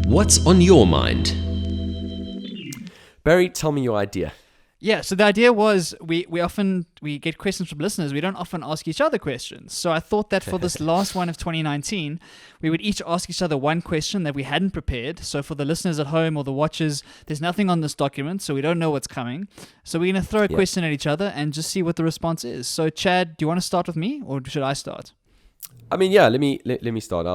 What's on your mind? Barry, tell me your idea. Yeah, so the idea was we get questions from listeners. We don't often ask each other questions. So I thought that for this last one of 2019, we would each ask each other one question that we hadn't prepared. So for the listeners at home or the watchers, there's nothing on this document, so we don't know what's coming. So we're going to throw a question at each other and just see what the response is. So Chad, do you want to start with me or should I start? I mean, yeah. Let me start.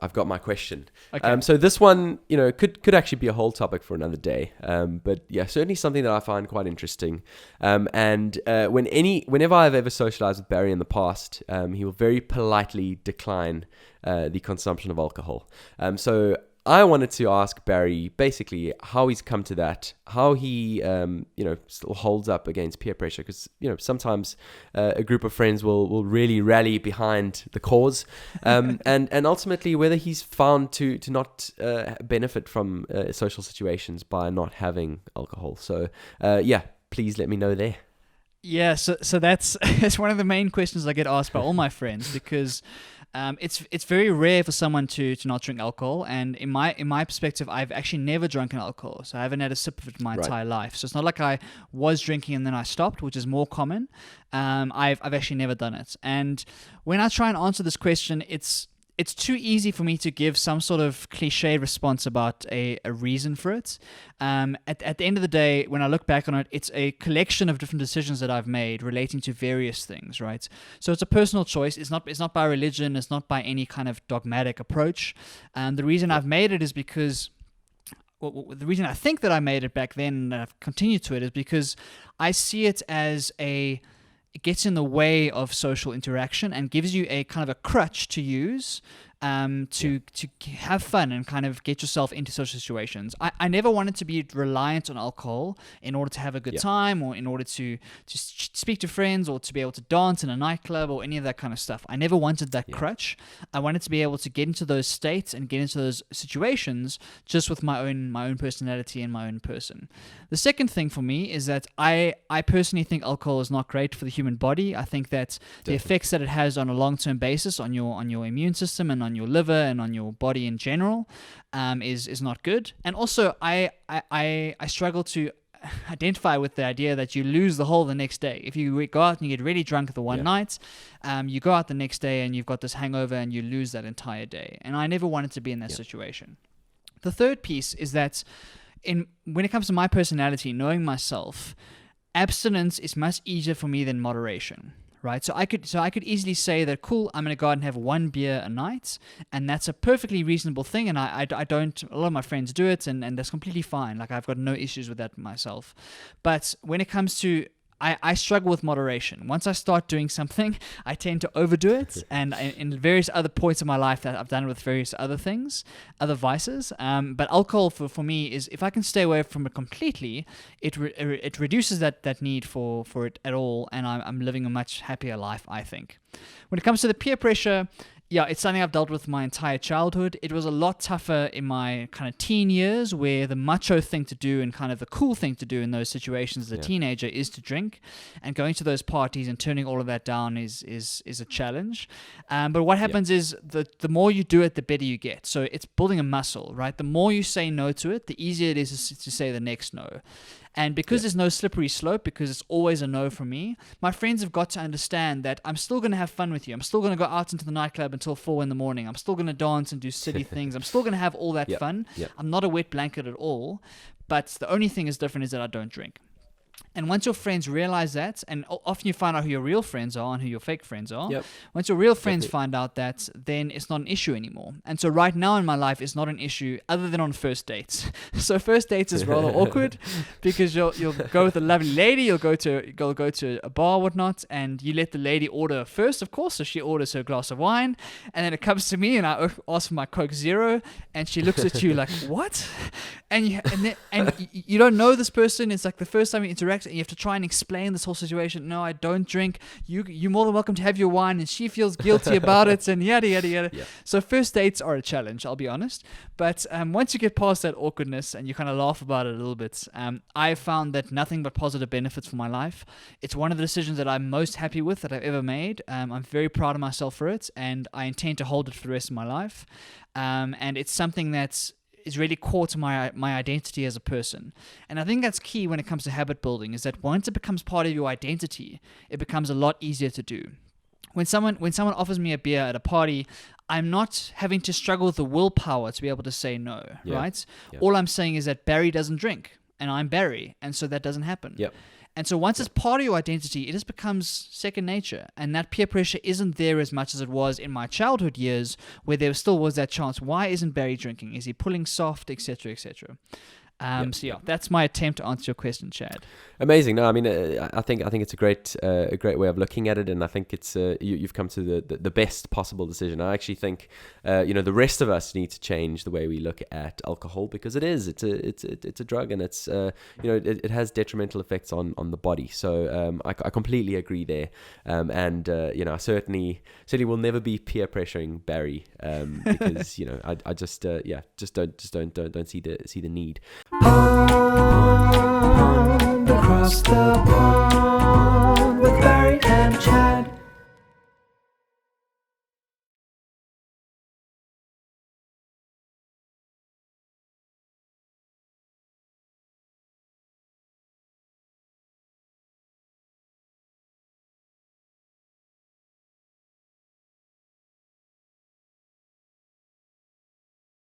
I've got my question. Okay. So this one, could actually be a whole topic for another day. But yeah, certainly something that I find quite interesting. Whenever I've ever socialized with Barry in the past, he will very politely decline the consumption of alcohol. So I wanted to ask Barry basically how he's come to that, how he, still holds up against peer pressure, because, sometimes a group of friends will really rally behind the cause, and ultimately whether he's found to not benefit from social situations by not having alcohol. So, please let me know there. Yeah, so that's it's one of the main questions I get asked by all my friends because it's very rare for someone to not drink alcohol, and in my perspective, I've actually never drunken alcohol, so I haven't had a sip of it my entire life. So it's not like I was drinking and then I stopped, which is more common. I've actually never done it, and when I try and answer this question, it's too easy for me to give some sort of cliche response about a reason for it. At the end of the day, when I look back on it, it's a collection of different decisions that I've made relating to various things, right? So it's a personal choice. It's not by religion. It's not by any kind of dogmatic approach. And the reason I've made it is because the reason I think that I made it back then and I've continued to it is because I see it as it gets in the way of social interaction and gives you a kind of a crutch to use to have fun and kind of get yourself into social situations. I never wanted to be reliant on alcohol in order to have a good time or in order to speak to friends or to be able to dance in a nightclub or any of that kind of stuff. I never wanted that crutch. I wanted to be able to get into those states and get into those situations just with my own personality and my own person. The second thing for me is that I personally think alcohol is not great for the human body. I think that the effects that it has on a long-term basis on your immune system and on your liver and on your body in general is not good. And also I struggle to identify with the idea that you lose the whole the next day. If you go out and you get really drunk the one night, you go out the next day and you've got this hangover and you lose that entire day. And I never wanted to be in that situation. The third piece is that when it comes to my personality, knowing myself, abstinence is much easier for me than moderation. Right, so I could easily say that, cool, I'm going to go out and have one beer a night, and that's a perfectly reasonable thing, and I don't, a lot of my friends do it, and that's completely fine. Like, I've got no issues with that myself. But when it comes to, I struggle with moderation. Once I start doing something, I tend to overdo it, and in various other points of my life that I've done it with various other things, other vices. But alcohol for me is, if I can stay away from it completely, it reduces that need for it at all, and I'm living a much happier life, I think. When it comes to the peer pressure, yeah, it's something I've dealt with my entire childhood. It was a lot tougher in my kind of teen years, where the macho thing to do and kind of the cool thing to do in those situations as a teenager is to drink, and going to those parties and turning all of that down is a challenge. But what happens is the more you do it, the better you get. So it's building a muscle, right? The more you say no to it, the easier it is to say the next no. And because there's no slippery slope, because it's always a no from me, my friends have got to understand that I'm still going to have fun with you. I'm still going to go out into the nightclub until 4 a.m. I'm still going to dance and do silly things. I'm still going to have all that fun. I'm not a wet blanket at all. But the only thing is different is that I don't drink. And once your friends realize that, and often you find out who your real friends are and who your fake friends are, once your real friends find out that, then it's not an issue anymore. And so right now in my life, it's not an issue other than on first dates. So first dates is rather awkward because you'll go with a lovely lady, you'll go to a bar or whatnot, and you let the lady order first, of course, so she orders her glass of wine, and then it comes to me and I ask for my Coke Zero, and she looks at you like, what? And you don't know this person. It's like the first time you interact, and you have to try and explain this whole situation. No, I don't drink. You're more than welcome to have your wine, and she feels guilty about it, and yada yada yada. Yeah. So first dates are a challenge, I'll be honest. But once you get past that awkwardness and you kind of laugh about it a little bit, I've found that nothing but positive benefits for my life. It's one of the decisions that I'm most happy with that I've ever made. I'm very proud of myself for it, and I intend to hold it for the rest of my life. And it's something that's is really core to my identity as a person. And I think that's key when it comes to habit building, is that once it becomes part of your identity, it becomes a lot easier to do. When someone offers me a beer at a party, I'm not having to struggle with the willpower to be able to say no, right? All I'm saying is that Barry doesn't drink, and I'm Barry, and so that doesn't happen. And so once it's part of your identity, it just becomes second nature, and that peer pressure isn't there as much as it was in my childhood years, where there still was that chance. Why isn't Barry drinking? Is he pulling soft, etc., etc.? So that's my attempt to answer your question, Chad. Amazing. No, I mean, I think it's a great way of looking at it, and I think it's you've come to the best possible decision. I actually think the rest of us need to change the way we look at alcohol, because it's a drug, and it's it has detrimental effects on the body. So I completely agree there, and I certainly will never be peer pressuring Barry, because I just don't see the need. Across the pond.